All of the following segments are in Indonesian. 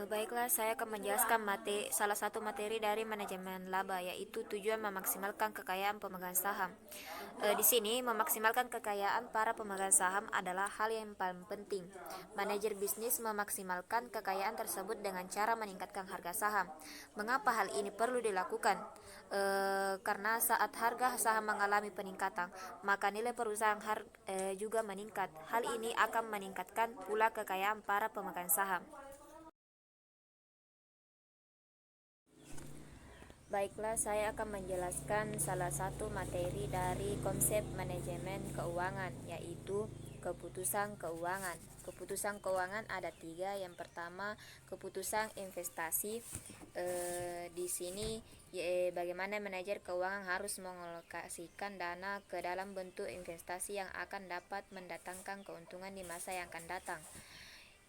Baiklah, saya akan menjelaskan salah satu materi dari manajemen laba, yaitu tujuan memaksimalkan kekayaan pemegang saham. Di sini, memaksimalkan kekayaan para pemegang saham adalah hal yang paling penting. Manajer bisnis memaksimalkan kekayaan tersebut dengan cara meningkatkan harga saham. Mengapa hal ini perlu dilakukan? Karena saat harga saham mengalami peningkatan, maka nilai perusahaan juga meningkat. Hal ini akan meningkatkan pula kekayaan para pemegang saham. Baiklah, saya akan menjelaskan salah satu materi dari konsep manajemen keuangan, yaitu keputusan keuangan. Keputusan keuangan ada tiga. Yang pertama, keputusan investasi. Di sini bagaimana manajer keuangan harus mengalokasikan dana ke dalam bentuk investasi yang akan dapat mendatangkan keuntungan di masa yang akan datang.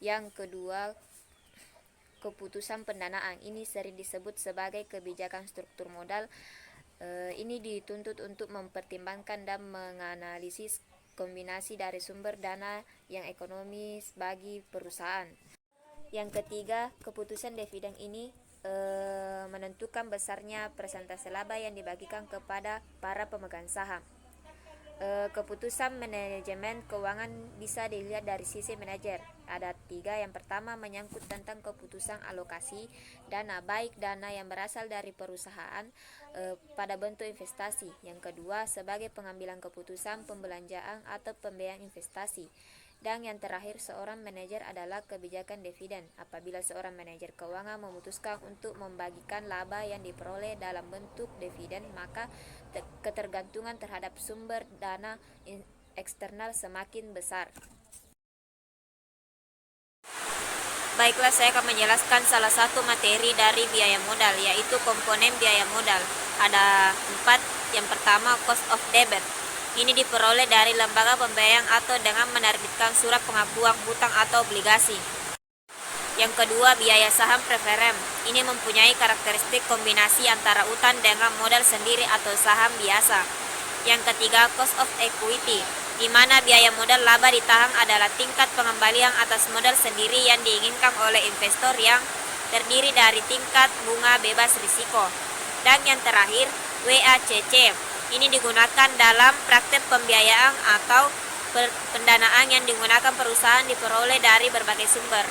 Yang kedua, keputusan pendanaan. Ini sering disebut sebagai kebijakan struktur modal. Ini dituntut untuk mempertimbangkan dan menganalisis kombinasi dari sumber dana yang ekonomis bagi perusahaan. Yang ketiga, keputusan dividen. Ini menentukan besarnya persentase laba yang dibagikan kepada para pemegang saham. Keputusan manajemen keuangan bisa dilihat dari sisi manajer. Ada tiga. Yang pertama, menyangkut tentang keputusan alokasi dana, baik dana yang berasal dari perusahaan pada bentuk investasi. Yang kedua, sebagai pengambilan keputusan pembelanjaan atau pembiayaan investasi. Dan yang terakhir, seorang manajer adalah kebijakan dividen. Apabila seorang manajer keuangan memutuskan untuk membagikan laba yang diperoleh dalam bentuk dividen, maka ketergantungan terhadap sumber dana eksternal semakin besar. Baiklah, saya akan menjelaskan salah satu materi dari biaya modal, yaitu komponen biaya modal. Ada 4. Yang pertama, cost of debit. Ini diperoleh dari lembaga pembiayaan atau dengan menerbitkan surat pengakuan hutang atau obligasi. Yang kedua, biaya saham preferen. Ini mempunyai karakteristik kombinasi antara utang dengan modal sendiri atau saham biasa. Yang ketiga, cost of equity, di mana biaya modal laba ditahan adalah tingkat pengembalian atas modal sendiri yang diinginkan oleh investor yang terdiri dari tingkat bunga bebas risiko. Dan yang terakhir, WACC. Ini digunakan dalam praktek pembiayaan atau pendanaan yang digunakan perusahaan diperoleh dari berbagai sumber.